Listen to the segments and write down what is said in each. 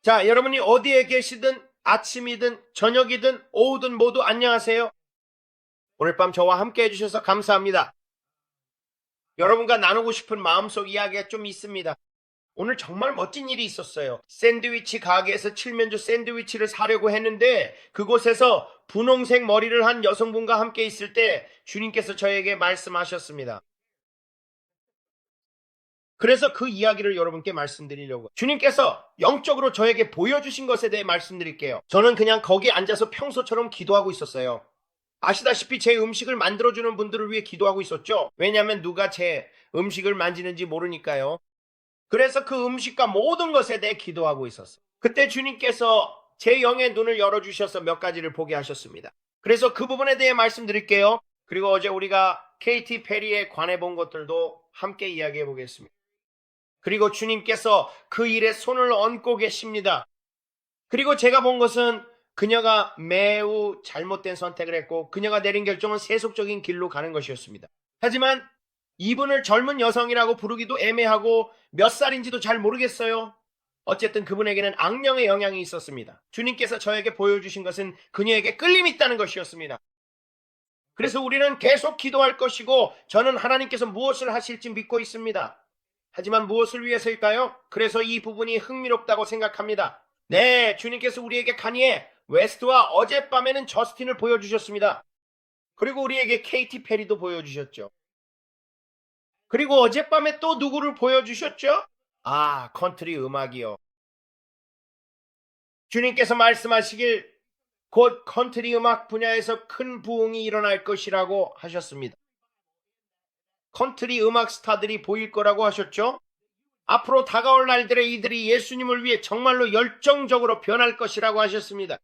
자, 여러분이 어디에 계시든 아침이든 저녁이든 오후든 모두 안녕하세요. 오늘 밤 저와 함께 해주셔서 감사합니다. 여러분과 나누고 싶은 마음속 이야기가 좀 있습니다. 오늘 정말 멋진 일이 있었어요. 샌드위치 가게에서 칠면조 샌드위치를 사려고 했는데 그곳에서 분홍색 머리를 한 여성분과 함께 있을 때 주님께서 저에게 말씀하셨습니다. 그래서 그 이야기를 여러분께 말씀드리려고 주님께서 영적으로 저에게 보여주신 것에 대해 말씀드릴게요. 저는 그냥 거기 앉아서 평소처럼 기도하고 있었어요. 아시다시피 제 음식을 만들어주는 분들을 위해 기도하고 있었죠. 왜냐하면 누가 제 음식을 만지는지 모르니까요. 그래서 그 음식과 모든 것에 대해 기도하고 있었어요. 그때 주님께서 제 영의 눈을 열어주셔서 몇 가지를 보게 하셨습니다. 그래서 그 부분에 대해 말씀드릴게요. 그리고 어제 우리가 KT 페리에 관해 본 것들도 함께 이야기해 보겠습니다. 그리고 주님께서 그 일에 손을 얹고 계십니다. 그리고 제가 본 것은 그녀가 매우 잘못된 선택을 했고 그녀가 내린 결정은 세속적인 길로 가는 것이었습니다. 하지만 이분을 젊은 여성이라고 부르기도 애매하고 몇 살인지도 잘 모르겠어요. 어쨌든 그분에게는 악령의 영향이 있었습니다. 주님께서 저에게 보여주신 것은 그녀에게 끌림이 있다는 것이었습니다. 그래서 우리는 계속 기도할 것이고 저는 하나님께서 무엇을 하실지 믿고 있습니다. 하지만 무엇을 위해서일까요? 그래서 이 부분이 흥미롭다고 생각합니다. 네, 주님께서 우리에게 카니에 웨스트와 어젯밤에는 저스틴을 보여주셨습니다. 그리고 우리에게 케이티 페리도 보여주셨죠. 그리고 어젯밤에 또 누구를 보여주셨죠? 아, 컨트리 음악이요. 주님께서 말씀하시길 곧 컨트리 음악 분야에서 큰 부흥이 일어날 것이라고 하셨습니다. 컨트리 음악 스타들이 보일 거라고 하셨죠? 앞으로 다가올 날들에 이들이 예수님을 위해 정말로 열정적으로 변할 것이라고 하셨습니다.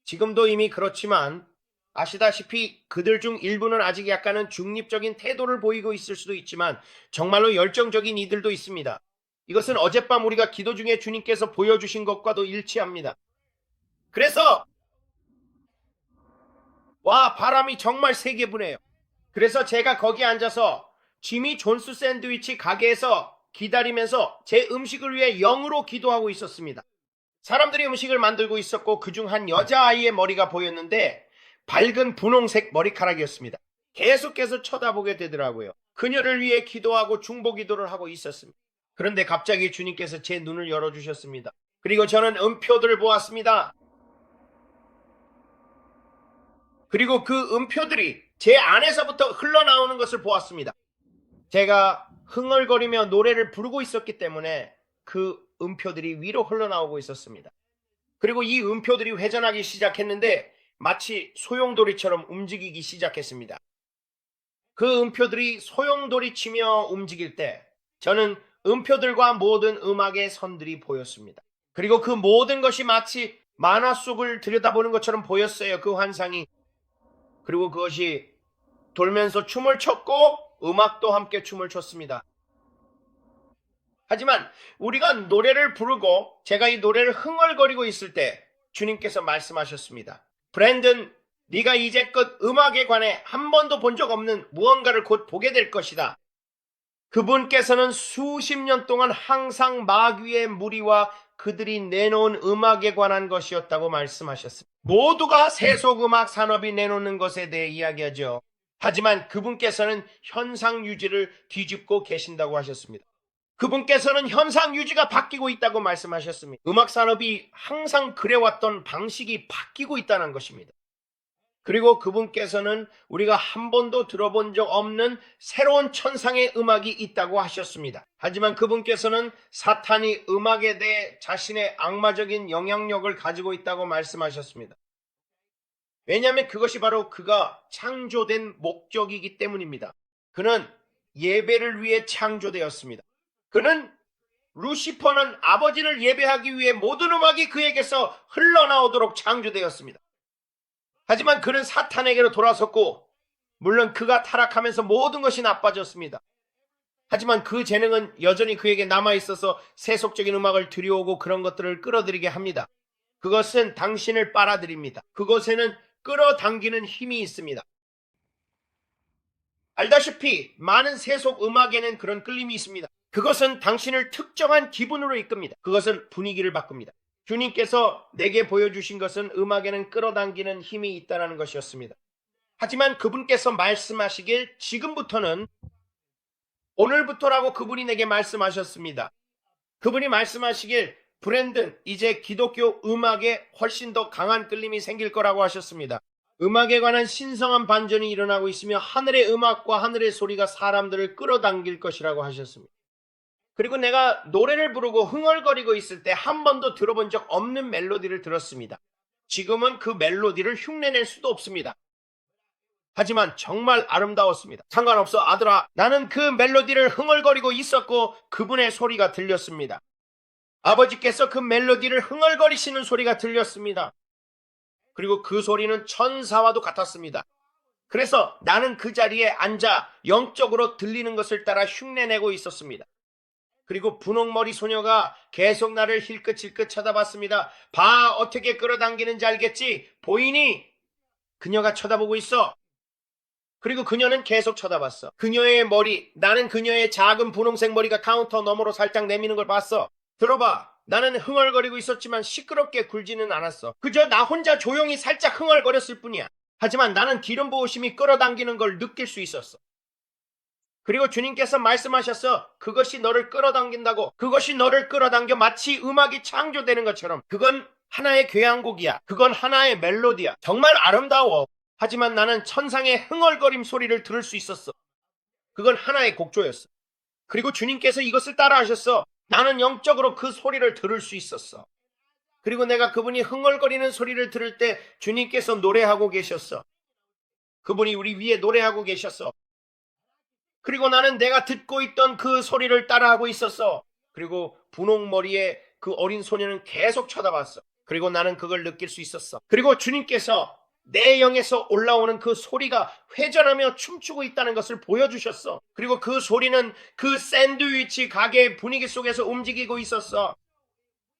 지금도 이미 그렇지만 아시다시피 그들 중 일부는 아직 약간은 중립적인 태도를 보이고 있을 수도 있지만 정말로 열정적인 이들도 있습니다. 이것은 어젯밤 우리가 기도 중에 주님께서 보여주신 것과도 일치합니다. 그래서 와, 바람이 정말 세게 부네요. 그래서 제가 거기 앉아서 지미 존스 샌드위치 가게에서 기다리면서 제 음식을 위해 영으로 기도하고 있었습니다. 사람들이 음식을 만들고 있었고 그중 한 여자아이의 머리가 보였는데 밝은 분홍색 머리카락이었습니다. 계속해서 쳐다보게 되더라고요. 그녀를 위해 기도하고 중보 기도를 하고 있었습니다. 그런데 갑자기 주님께서 제 눈을 열어주셨습니다. 그리고 저는 음표들을 보았습니다. 그리고 그 음표들이 제 안에서부터 흘러나오는 것을 보았습니다. 제가 흥얼거리며 노래를 부르고 있었기 때문에 그 음표들이 위로 흘러나오고 있었습니다. 그리고 이 음표들이 회전하기 시작했는데 마치 소용돌이처럼 움직이기 시작했습니다. 그 음표들이 소용돌이 치며 움직일 때 저는 음표들과 모든 음악의 선들이 보였습니다. 그리고 그 모든 것이 마치 만화 속을 들여다보는 것처럼 보였어요. 그 환상이. 그리고 그것이 돌면서 춤을 췄고 음악도 함께 춤을 췄습니다. 하지만 우리가 노래를 부르고 제가 이 노래를 흥얼거리고 있을 때 주님께서 말씀하셨습니다. 브랜든, 네가 이제껏 음악에 관해 한 번도 본 적 없는 무언가를 곧 보게 될 것이다. 그분께서는 수십 년 동안 항상 마귀의 무리와 그들이 내놓은 음악에 관한 것이었다고 말씀하셨습니다. 모두가 세속음악 산업이 내놓는 것에 대해 이야기하죠. 하지만 그분께서는 현상 유지를 뒤집고 계신다고 하셨습니다. 그분께서는 현상 유지가 바뀌고 있다고 말씀하셨습니다. 음악 산업이 항상 그래왔던 방식이 바뀌고 있다는 것입니다. 그리고 그분께서는 우리가 한 번도 들어본 적 없는 새로운 천상의 음악이 있다고 하셨습니다. 하지만 그분께서는 사탄이 음악에 대해 자신의 악마적인 영향력을 가지고 있다고 말씀하셨습니다. 왜냐하면 그것이 바로 그가 창조된 목적이기 때문입니다. 그는 예배를 위해 창조되었습니다. 그는 루시퍼는 아버지를 예배하기 위해 모든 음악이 그에게서 흘러나오도록 창조되었습니다. 하지만 그는 사탄에게로 돌아섰고 물론 그가 타락하면서 모든 것이 나빠졌습니다. 하지만 그 재능은 여전히 그에게 남아있어서 세속적인 음악을 들여오고 그런 것들을 끌어들이게 합니다. 그것은 당신을 빨아들입니다. 그것에는 끌어당기는 힘이 있습니다. 알다시피 많은 세속 음악에는 그런 끌림이 있습니다. 그것은 당신을 특정한 기분으로 이끕니다. 그것은 분위기를 바꿉니다. 주님께서 내게 보여주신 것은 음악에는 끌어당기는 힘이 있다는 것이었습니다. 하지만 그분께서 말씀하시길 지금부터는, 오늘부터라고 그분이 내게 말씀하셨습니다. 그분이 말씀하시길 브랜든, 이제 기독교 음악에 훨씬 더 강한 끌림이 생길 거라고 하셨습니다. 음악에 관한 신성한 반전이 일어나고 있으며 하늘의 음악과 하늘의 소리가 사람들을 끌어당길 것이라고 하셨습니다. 그리고 내가 노래를 부르고 흥얼거리고 있을 때 한 번도 들어본 적 없는 멜로디를 들었습니다. 지금은 그 멜로디를 흉내낼 수도 없습니다. 하지만 정말 아름다웠습니다. 상관없어 아들아, 나는 그 멜로디를 흥얼거리고 있었고 그분의 소리가 들렸습니다. 아버지께서 그 멜로디를 흥얼거리시는 소리가 들렸습니다. 그리고 그 소리는 천사와도 같았습니다. 그래서 나는 그 자리에 앉아 영적으로 들리는 것을 따라 흉내내고 있었습니다. 그리고 분홍머리 소녀가 계속 나를 힐끗힐끗 쳐다봤습니다. 봐, 어떻게 끌어당기는지 알겠지? 보이니? 그녀가 쳐다보고 있어. 그리고 그녀는 계속 쳐다봤어. 그녀의 머리, 나는 그녀의 작은 분홍색 머리가 카운터 너머로 살짝 내미는 걸 봤어. 들어봐, 나는 흥얼거리고 있었지만 시끄럽게 굴지는 않았어. 그저 나 혼자 조용히 살짝 흥얼거렸을 뿐이야. 하지만 나는 기름 부으심이 끌어당기는 걸 느낄 수 있었어. 그리고 주님께서 말씀하셨어. 그것이 너를 끌어당긴다고. 그것이 너를 끌어당겨 마치 음악이 창조되는 것처럼. 그건 하나의 교향곡이야. 그건 하나의 멜로디야. 정말 아름다워. 하지만 나는 천상의 흥얼거림 소리를 들을 수 있었어. 그건 하나의 곡조였어. 그리고 주님께서 이것을 따라 하셨어. 나는 영적으로 그 소리를 들을 수 있었어. 그리고 내가 그분이 흥얼거리는 소리를 들을 때 주님께서 노래하고 계셨어. 그분이 우리 위에 노래하고 계셨어. 그리고 나는 내가 듣고 있던 그 소리를 따라하고 있었어. 그리고 분홍머리의 그 어린 소녀는 계속 쳐다봤어. 그리고 나는 그걸 느낄 수 있었어. 그리고 주님께서 내 영에서 올라오는 그 소리가 회전하며 춤추고 있다는 것을 보여주셨어. 그리고 그 소리는 그 샌드위치 가게의 분위기 속에서 움직이고 있었어.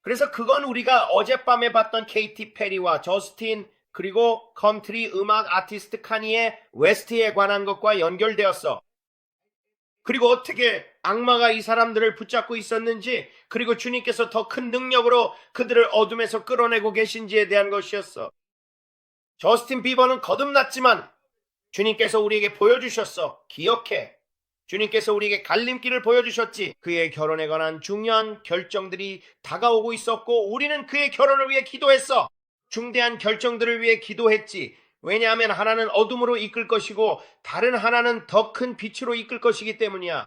그래서 그건 우리가 어젯밤에 봤던 케이티 페리와 저스틴, 그리고 컨트리 음악 아티스트 카니의 웨스트에 관한 것과 연결되었어. 그리고 어떻게 악마가 이 사람들을 붙잡고 있었는지, 그리고 주님께서 더 큰 능력으로 그들을 어둠에서 끌어내고 계신지에 대한 것이었어. 저스틴 비버는 거듭났지만 주님께서 우리에게 보여주셨어. 기억해. 주님께서 우리에게 갈림길을 보여주셨지. 그의 결혼에 관한 중요한 결정들이 다가오고 있었고 우리는 그의 결혼을 위해 기도했어. 중대한 결정들을 위해 기도했지. 왜냐하면 하나는 어둠으로 이끌 것이고 다른 하나는 더 큰 빛으로 이끌 것이기 때문이야.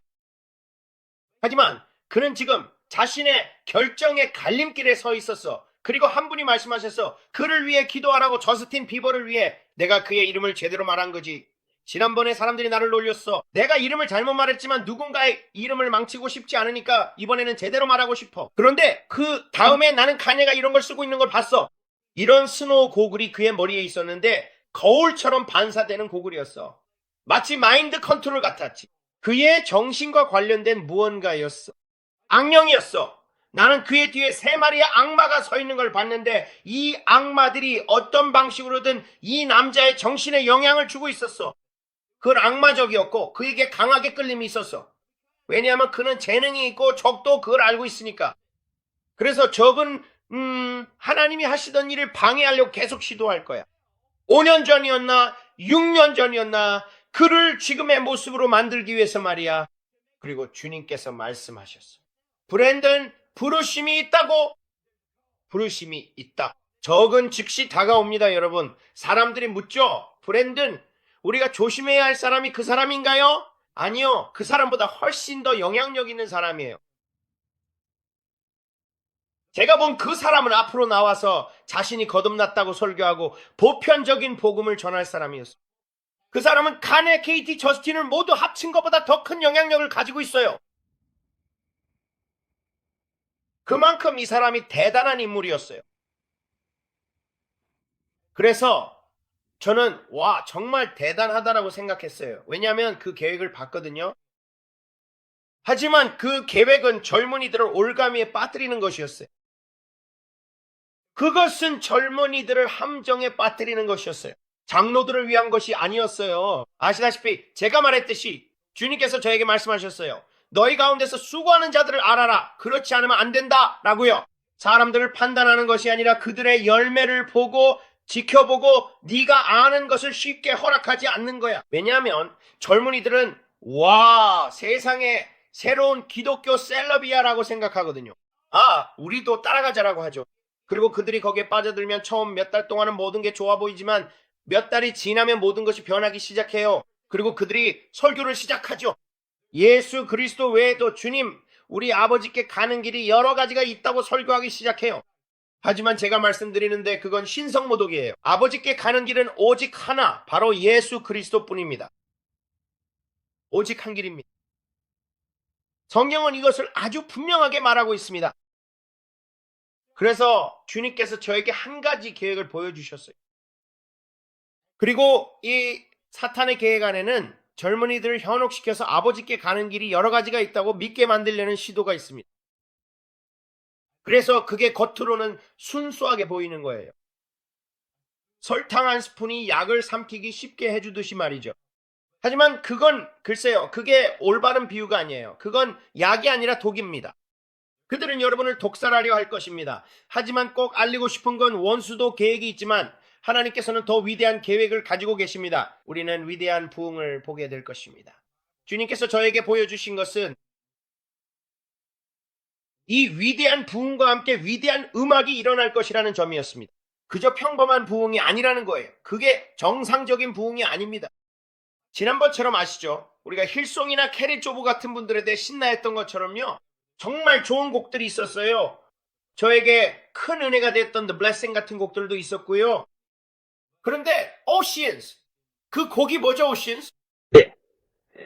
하지만 그는 지금 자신의 결정의 갈림길에 서 있었어. 그리고 한 분이 말씀하셨어. 그를 위해 기도하라고. 저스틴 비버를 위해. 내가 그의 이름을 제대로 말한 거지. 지난번에 사람들이 나를 놀렸어. 내가 이름을 잘못 말했지만 누군가의 이름을 망치고 싶지 않으니까 이번에는 제대로 말하고 싶어. 그런데 그 다음에 나는 카니가 이런 걸 쓰고 있는 걸 봤어. 이런 스노우 고글이 그의 머리에 있었는데 거울처럼 반사되는 고글이었어. 마치 마인드 컨트롤 같았지. 그의 정신과 관련된 무언가였어. 악령이었어. 나는 그의 뒤에 3마리의 악마가 서 있는 걸 봤는데 이 악마들이 어떤 방식으로든 이 남자의 정신에 영향을 주고 있었어. 그건 악마적이었고 그에게 강하게 끌림이 있었어. 왜냐하면 그는 재능이 있고 적도 그걸 알고 있으니까. 그래서 적은 하나님이 하시던 일을 방해하려고 계속 시도할 거야. 5년 전이었나 6년 전이었나 그를 지금의 모습으로 만들기 위해서 말이야. 그리고 주님께서 말씀하셨어. 브랜든, 부르심이 있다고. 부르심이 있다. 적은 즉시 다가옵니다. 여러분, 사람들이 묻죠. 브랜든, 우리가 조심해야 할 사람이 그 사람인가요? 아니요, 그 사람보다 훨씬 더 영향력 있는 사람이에요. 제가 본 그 사람은 앞으로 나와서 자신이 거듭났다고 설교하고 보편적인 복음을 전할 사람이었어요. 그 사람은 카네, 케이티, 저스틴을 모두 합친 것보다 더 큰 영향력을 가지고 있어요. 그만큼 이 사람이 대단한 인물이었어요. 그래서 저는 와, 정말 대단하다라고 생각했어요. 왜냐하면 그 계획을 봤거든요. 하지만 그 계획은 젊은이들을 올가미에 빠뜨리는 것이었어요. 그것은 젊은이들을 함정에 빠뜨리는 것이었어요. 장로들을 위한 것이 아니었어요. 아시다시피 제가 말했듯이 주님께서 저에게 말씀하셨어요. 너희 가운데서 수고하는 자들을 알아라. 그렇지 않으면 안 된다 라고요. 사람들을 판단하는 것이 아니라 그들의 열매를 보고 지켜보고 네가 아는 것을 쉽게 허락하지 않는 거야. 왜냐하면 젊은이들은 와, 세상에 새로운 기독교 셀럽이야라고 생각하거든요. 아, 우리도 따라가자라고 하죠. 그리고 그들이 거기에 빠져들면 처음 몇 달 동안은 모든 게 좋아 보이지만 몇 달이 지나면 모든 것이 변하기 시작해요. 그리고 그들이 설교를 시작하죠. 예수 그리스도 외에도 주님, 우리 아버지께 가는 길이 여러 가지가 있다고 설교하기 시작해요. 하지만 제가 말씀드리는데 그건 신성모독이에요. 아버지께 가는 길은 오직 하나, 바로 예수 그리스도뿐입니다. 오직 한 길입니다. 성경은 이것을 아주 분명하게 말하고 있습니다. 그래서 주님께서 저에게 한 가지 계획을 보여주셨어요. 그리고 이 사탄의 계획 안에는 젊은이들을 현혹시켜서 아버지께 가는 길이 여러 가지가 있다고 믿게 만들려는 시도가 있습니다. 그래서 그게 겉으로는 순수하게 보이는 거예요. 설탕 한 스푼이 약을 삼키기 쉽게 해주듯이 말이죠. 하지만 그건 글쎄요, 그게 올바른 비유가 아니에요. 그건 약이 아니라 독입니다. 그들은 여러분을 독살하려 할 것입니다. 하지만 꼭 알리고 싶은 건 원수도 계획이 있지만 하나님께서는 더 위대한 계획을 가지고 계십니다. 우리는 위대한 부흥을 보게 될 것입니다. 주님께서 저에게 보여주신 것은 이 위대한 부흥과 함께 위대한 음악이 일어날 것이라는 점이었습니다. 그저 평범한 부흥이 아니라는 거예요. 그게 정상적인 부흥이 아닙니다. 지난번처럼 아시죠? 우리가 힐송이나 캐리조브 같은 분들에 대해 신나했던 것처럼요. 정말 좋은 곡들이 있었어요. 저에게 큰 은혜가 됐던 The Blessing 같은 곡들도 있었고요. 그런데 Oceans, 그 곡이 뭐죠, Oceans? 네.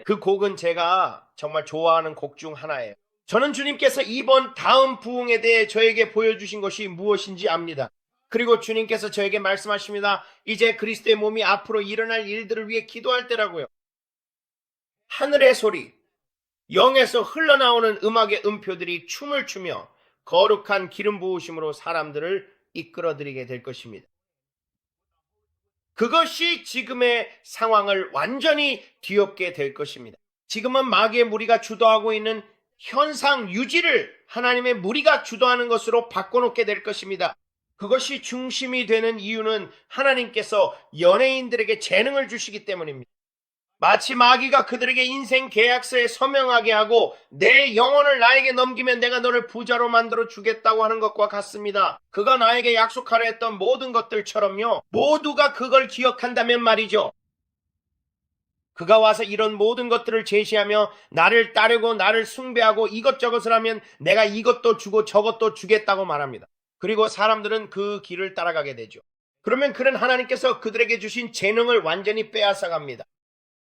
그 곡은 제가 정말 좋아하는 곡 중 하나예요. 저는 주님께서 이번 다음 부흥에 대해 저에게 보여주신 것이 무엇인지 압니다. 그리고 주님께서 저에게 말씀하십니다. 이제 그리스도의 몸이 앞으로 일어날 일들을 위해 기도할 때라고요. 하늘의 소리, 영에서 흘러나오는 음악의 음표들이 춤을 추며 거룩한 기름 부으심으로 사람들을 이끌어드리게 될 것입니다. 그것이 지금의 상황을 완전히 뒤엎게 될 것입니다. 지금은 마귀의 무리가 주도하고 있는 현상 유지를 하나님의 무리가 주도하는 것으로 바꿔놓게 될 것입니다. 그것이 중심이 되는 이유는 하나님께서 연예인들에게 재능을 주시기 때문입니다. 마치 마귀가 그들에게 인생 계약서에 서명하게 하고 내 영혼을 나에게 넘기면 내가 너를 부자로 만들어 주겠다고 하는 것과 같습니다. 그가 나에게 약속하려 했던 모든 것들처럼요. 모두가 그걸 기억한다면 말이죠. 그가 와서 이런 모든 것들을 제시하며 나를 따르고 나를 숭배하고 이것저것을 하면 내가 이것도 주고 저것도 주겠다고 말합니다. 그리고 사람들은 그 길을 따라가게 되죠. 그러면 그는 하나님께서 그들에게 주신 재능을 완전히 빼앗아갑니다.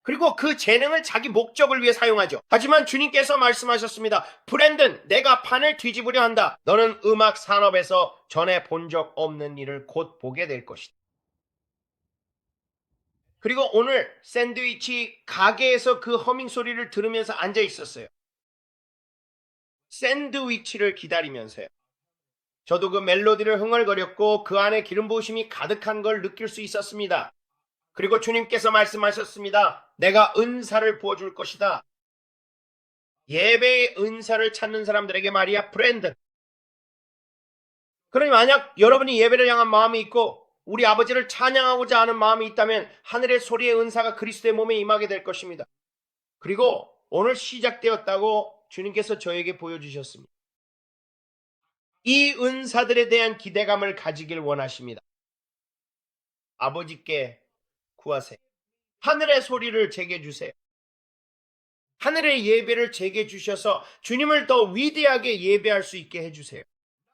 그리고 그 재능을 자기 목적을 위해 사용하죠. 하지만 주님께서 말씀하셨습니다. 브랜든, 내가 판을 뒤집으려 한다. 너는 음악 산업에서 전에 본 적 없는 일을 곧 보게 될 것이다. 그리고 오늘 샌드위치 가게에서 그 허밍 소리를 들으면서 앉아 있었어요. 샌드위치를 기다리면서요. 저도 그 멜로디를 흥얼거렸고 그 안에 기름 부으심이 가득한 걸 느낄 수 있었습니다. 그리고 주님께서 말씀하셨습니다. 내가 은사를 부어줄 것이다. 예배의 은사를 찾는 사람들에게 말이야, 브랜든. 그러니 만약 여러분이 예배를 향한 마음이 있고 우리 아버지를 찬양하고자 하는 마음이 있다면 하늘의 소리의 은사가 그리스도의 몸에 임하게 될 것입니다. 그리고 오늘 시작되었다고 주님께서 저에게 보여주셨습니다. 이 은사들에 대한 기대감을 가지길 원하십니다. 아버지께 구하세요. 하늘의 소리를 제게 주세요. 하늘의 예배를 제게 주셔서 주님을 더 위대하게 예배할 수 있게 해주세요.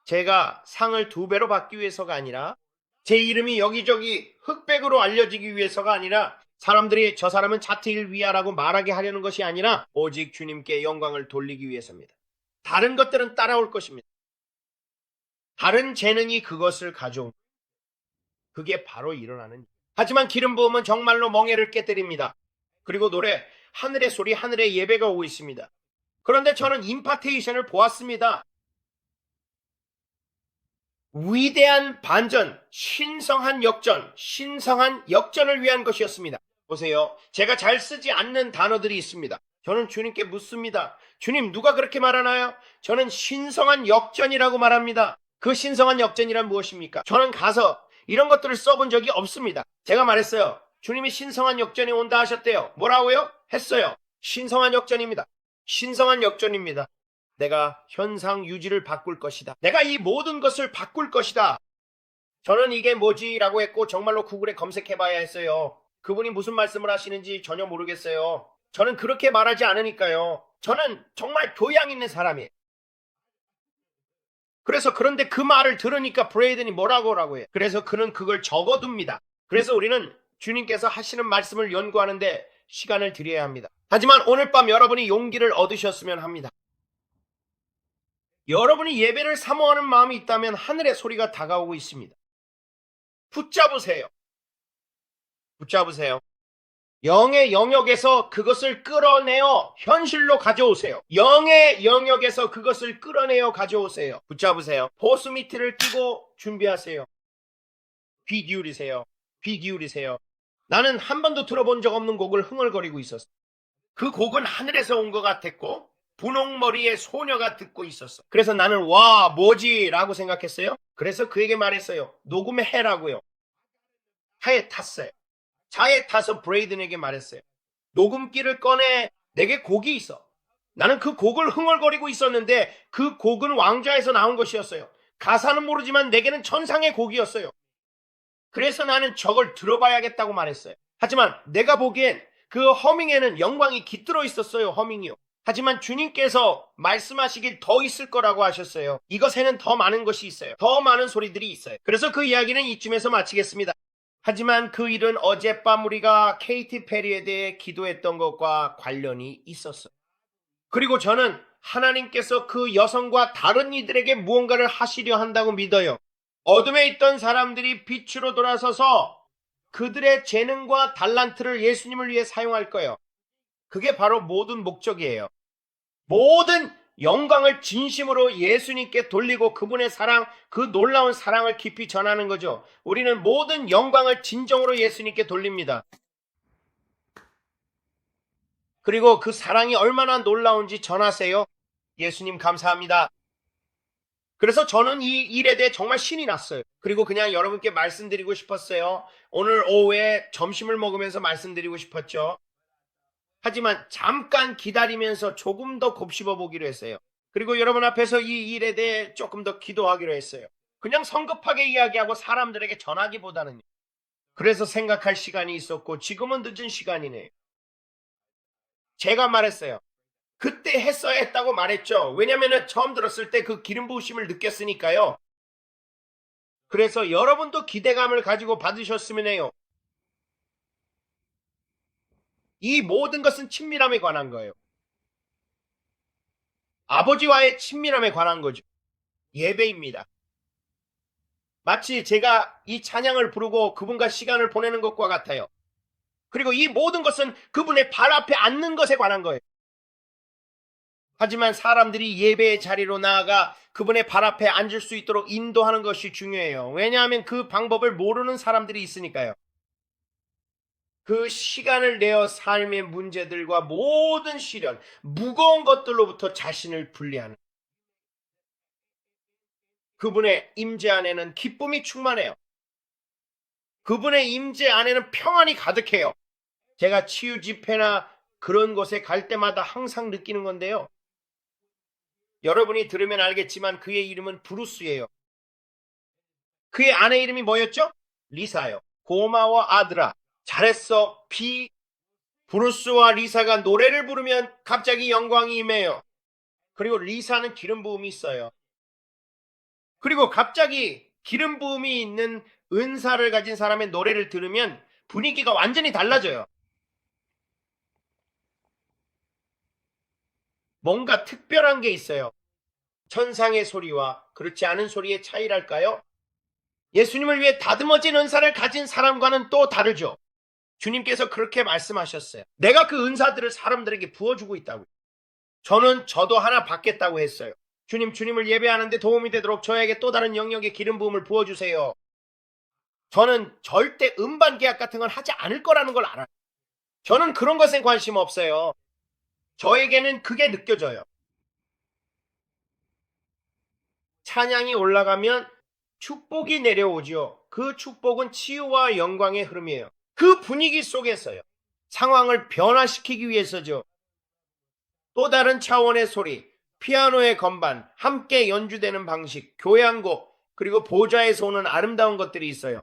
제가 상을 2배로 받기 위해서가 아니라 제 이름이 여기저기 흑백으로 알려지기 위해서가 아니라 사람들이 저 사람은 자트일 위하라고 말하게 하려는 것이 아니라 오직 주님께 영광을 돌리기 위해서입니다. 다른 것들은 따라올 것입니다. 다른 재능이 그것을 가져온 그게 바로 일어나는 일. 하지만 기름 부음은 정말로 멍에를 깨뜨립니다. 그리고 노래 하늘의 소리 하늘의 예배가 오고 있습니다. 그런데 저는 임파테이션을 보았습니다. 위대한 반전, 신성한 역전을 위한 것이었습니다. 보세요. 제가 잘 쓰지 않는 단어들이 있습니다. 저는 주님께 묻습니다. 주님, 누가 그렇게 말하나요? 저는 신성한 역전이라고 말합니다. 그 신성한 역전이란 무엇입니까? 저는 가서 이런 것들을 써본 적이 없습니다. 제가 말했어요. 주님이 신성한 역전이 온다 하셨대요. 뭐라고요? 했어요. 신성한 역전입니다. 신성한 역전입니다. 내가 현상 유지를 바꿀 것이다. 내가 이 모든 것을 바꿀 것이다. 저는 이게 뭐지? 라고 했고 정말로 구글에 검색해봐야 했어요. 그분이 무슨 말씀을 하시는지 전혀 모르겠어요. 저는 그렇게 말하지 않으니까요. 저는 정말 교양 있는 사람이에요. 그래서 그런데 그 말을 들으니까 브레이든이 뭐라고 해요. 그래서 그는 그걸 적어둡니다. 그래서 우리는 주님께서 하시는 말씀을 연구하는데 시간을 들여야 합니다. 하지만 오늘 밤 여러분이 용기를 얻으셨으면 합니다. 여러분이 예배를 사모하는 마음이 있다면 하늘의 소리가 다가오고 있습니다. 붙잡으세요. 붙잡으세요. 영의 영역에서 그것을 끌어내어 현실로 가져오세요. 영의 영역에서 그것을 끌어내어 가져오세요. 붙잡으세요. 보스미트를 끼고 준비하세요. 귀 기울이세요. 귀 기울이세요. 나는 한 번도 들어본 적 없는 곡을 흥얼거리고 있었어. 그 곡은 하늘에서 온 것 같았고 분홍머리의 소녀가 듣고 있었어. 그래서 나는 와 뭐지? 라고 생각했어요. 그래서 그에게 말했어요. 녹음해 해라고요. 차에 탔어요. 차에 타서 브레이든에게 말했어요. 녹음기를 꺼내. 내게 곡이 있어. 나는 그 곡을 흥얼거리고 있었는데 그 곡은 왕좌에서 나온 것이었어요. 가사는 모르지만 내게는 천상의 곡이었어요. 그래서 나는 저걸 들어봐야겠다고 말했어요. 하지만 내가 보기엔 그 허밍에는 영광이 깃들어 있었어요. 허밍이요. 하지만 주님께서 말씀하시길 더 있을 거라고 하셨어요. 이것에는 더 많은 것이 있어요. 더 많은 소리들이 있어요. 그래서 그 이야기는 이쯤에서 마치겠습니다. 하지만 그 일은 어젯밤 우리가 케이티 페리에 대해 기도했던 것과 관련이 있었어요. 그리고 저는 하나님께서 그 여성과 다른 이들에게 무언가를 하시려 한다고 믿어요. 어둠에 있던 사람들이 빛으로 돌아서서 그들의 재능과 달란트를 예수님을 위해 사용할 거예요. 그게 바로 모든 목적이에요. 모든 영광을 진심으로 예수님께 돌리고 그분의 사랑, 그 놀라운 사랑을 깊이 전하는 거죠. 우리는 모든 영광을 진정으로 예수님께 돌립니다. 그리고 그 사랑이 얼마나 놀라운지 전하세요. 예수님 감사합니다. 그래서 저는 이 일에 대해 정말 신이 났어요. 그리고 그냥 여러분께 말씀드리고 싶었어요. 오늘 오후에 점심을 먹으면서 말씀드리고 싶었죠. 하지만 잠깐 기다리면서 조금 더 곱씹어 보기로 했어요. 그리고 여러분 앞에서 이 일에 대해 조금 더 기도하기로 했어요. 그냥 성급하게 이야기하고 사람들에게 전하기보다는. 그래서 생각할 시간이 있었고 지금은 늦은 시간이네요. 제가 말했어요. 그때 했어야 했다고 말했죠. 왜냐하면 처음 들었을 때 그 기름 부으심을 느꼈으니까요. 그래서 여러분도 기대감을 가지고 받으셨으면 해요. 이 모든 것은 친밀함에 관한 거예요. 아버지와의 친밀함에 관한 거죠. 예배입니다. 마치 제가 이 찬양을 부르고 그분과 시간을 보내는 것과 같아요. 그리고 이 모든 것은 그분의 발 앞에 앉는 것에 관한 거예요. 하지만 사람들이 예배의 자리로 나아가 그분의 발 앞에 앉을 수 있도록 인도하는 것이 중요해요. 왜냐하면 그 방법을 모르는 사람들이 있으니까요. 그 시간을 내어 삶의 문제들과 모든 시련, 무거운 것들로부터 자신을 분리하는 그분의 임재 안에는 기쁨이 충만해요. 그분의 임재 안에는 평안이 가득해요. 제가 치유 집회나 그런 곳에 갈 때마다 항상 느끼는 건데요. 여러분이 들으면 알겠지만 그의 이름은 브루스예요. 그의 아내 이름이 뭐였죠? 리사요. 고마워 아들아. 잘했어. 브루스와 리사가 노래를 부르면 갑자기 영광이 임해요. 그리고 리사는 기름 부음이 있어요. 그리고 갑자기 기름 부음이 있는 은사를 가진 사람의 노래를 들으면 분위기가 완전히 달라져요. 뭔가 특별한 게 있어요. 천상의 소리와 그렇지 않은 소리의 차이랄까요? 예수님을 위해 다듬어진 은사를 가진 사람과는 또 다르죠. 주님께서 그렇게 말씀하셨어요. 내가 그 은사들을 사람들에게 부어주고 있다고요. 저도 하나 받겠다고 했어요. 주님을 예배하는데 도움이 되도록 저에게 또 다른 영역의 기름 부음을 부어주세요. 저는 절대 음반 계약 같은 건 하지 않을 거라는 걸 알아요. 저는 그런 것에 관심 없어요. 저에게는 그게 느껴져요. 찬양이 올라가면 축복이 내려오죠. 그 축복은 치유와 영광의 흐름이에요. 그 분위기 속에서요. 상황을 변화시키기 위해서죠. 또 다른 차원의 소리, 피아노의 건반, 함께 연주되는 방식, 교향곡, 그리고 보좌에서 오는 아름다운 것들이 있어요.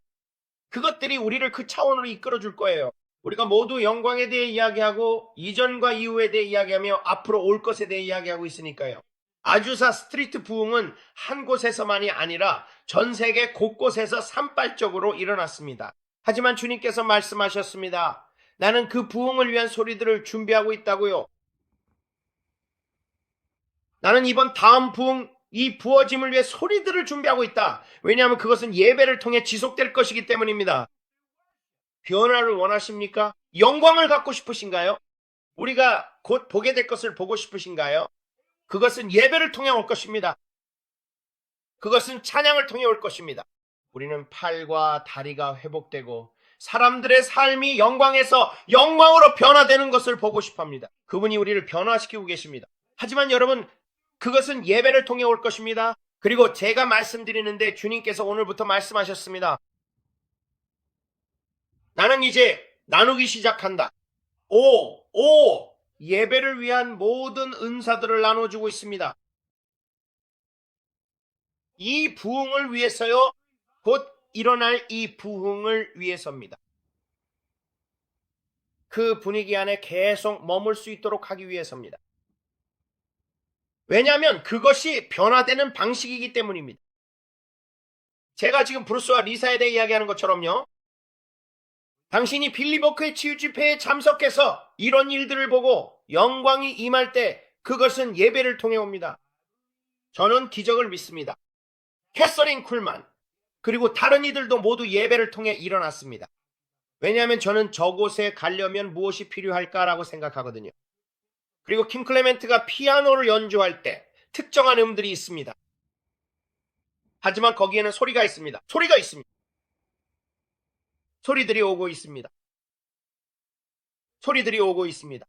그것들이 우리를 그 차원으로 이끌어 줄 거예요. 우리가 모두 영광에 대해 이야기하고 이전과 이후에 대해 이야기하며 앞으로 올 것에 대해 이야기하고 있으니까요. 아주사 스트리트 부흥은 한 곳에서만이 아니라 전 세계 곳곳에서 산발적으로 일어났습니다. 하지만 주님께서 말씀하셨습니다. 나는 그 부흥을 위한 소리들을 준비하고 있다고요. 나는 이번 다음 부흥, 이 부어짐을 위해 소리들을 준비하고 있다. 왜냐하면 그것은 예배를 통해 지속될 것이기 때문입니다. 변화를 원하십니까? 영광을 갖고 싶으신가요? 우리가 곧 보게 될 것을 보고 싶으신가요? 그것은 예배를 통해 올 것입니다. 그것은 찬양을 통해 올 것입니다. 우리는 팔과 다리가 회복되고 사람들의 삶이 영광에서 영광으로 변화되는 것을 보고 싶어 합니다. 그분이 우리를 변화시키고 계십니다. 하지만 여러분, 그것은 예배를 통해 올 것입니다. 그리고 제가 말씀드리는데 주님께서 오늘부터 말씀하셨습니다. 나는 이제 나누기 시작한다. 예배를 위한 모든 은사들을 나눠주고 있습니다. 이 부흥을 위해서요. 곧 일어날 이 부흥을 위해서입니다. 그 분위기 안에 계속 머물 수 있도록 하기 위해서입니다. 왜냐하면 그것이 변화되는 방식이기 때문입니다. 제가 지금 브루스와 리사에 대해 이야기하는 것처럼요. 당신이 빌리버크의 치유 집회에 참석해서 이런 일들을 보고 영광이 임할 때 그것은 예배를 통해 옵니다. 저는 기적을 믿습니다. 캐서린 쿨만 그리고 다른 이들도 모두 예배를 통해 일어났습니다. 왜냐하면 저는 저곳에 가려면 무엇이 필요할까라고 생각하거든요. 그리고 킴 클레멘트가 피아노를 연주할 때 특정한 음들이 있습니다. 하지만 거기에는 소리가 있습니다. 소리가 있습니다. 소리들이 오고 있습니다. 소리들이 오고 있습니다.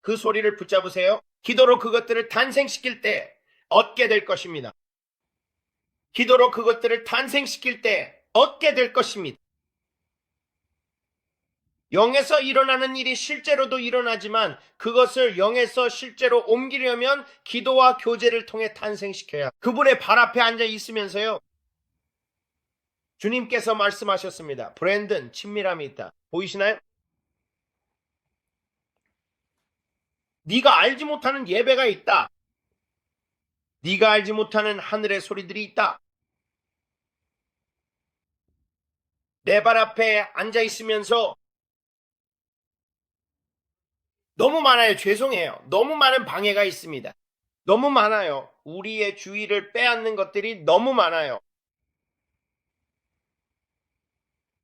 그 소리를 붙잡으세요. 기도로 그것들을 탄생시킬 때 얻게 될 것입니다. 기도로 그것들을 탄생시킬 때 얻게 될 것입니다. 영에서 일어나는 일이 실제로도 일어나지만 그것을 영에서 실제로 옮기려면 기도와 교제를 통해 탄생시켜야 그분의 발 앞에 앉아 있으면서요. 주님께서 말씀하셨습니다. 브랜든, 친밀함이 있다. 보이시나요? 네가 알지 못하는 예배가 있다. 네가 알지 못하는 하늘의 소리들이 있다. 내 발 앞에 앉아 있으면서 너무 많아요. 죄송해요. 너무 많은 방해가 있습니다. 너무 많아요. 우리의 주의를 빼앗는 것들이 너무 많아요.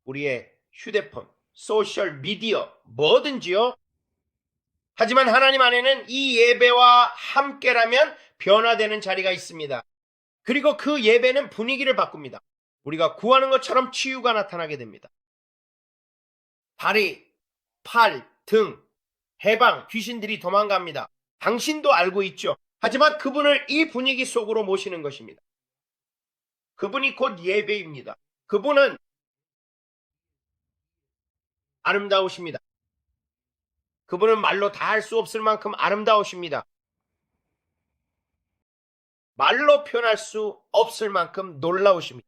우리의 휴대폰, 소셜 미디어, 뭐든지요. 하지만 하나님 안에는 이 예배와 함께라면 변화되는 자리가 있습니다. 그리고 그 예배는 분위기를 바꿉니다. 우리가 구하는 것처럼 치유가 나타나게 됩니다. 다리, 팔, 등, 해방, 귀신들이 도망갑니다. 당신도 알고 있죠. 하지만 그분을 이 분위기 속으로 모시는 것입니다. 그분이 곧 예배입니다. 그분은 아름다우십니다. 그분은 말로 다 할 수 없을 만큼 아름다우십니다. 말로 표현할 수 없을 만큼 놀라우십니다.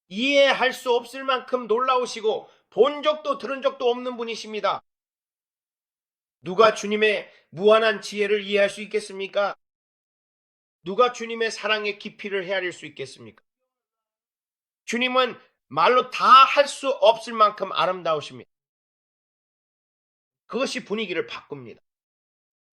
이해할 수 없을 만큼 놀라우시고 본 적도 들은 적도 없는 분이십니다. 누가 주님의 무한한 지혜를 이해할 수 있겠습니까? 누가 주님의 사랑의 깊이를 헤아릴 수 있겠습니까? 주님은 말로 다 할 수 없을 만큼 아름다우십니다. 그것이 분위기를 바꿉니다.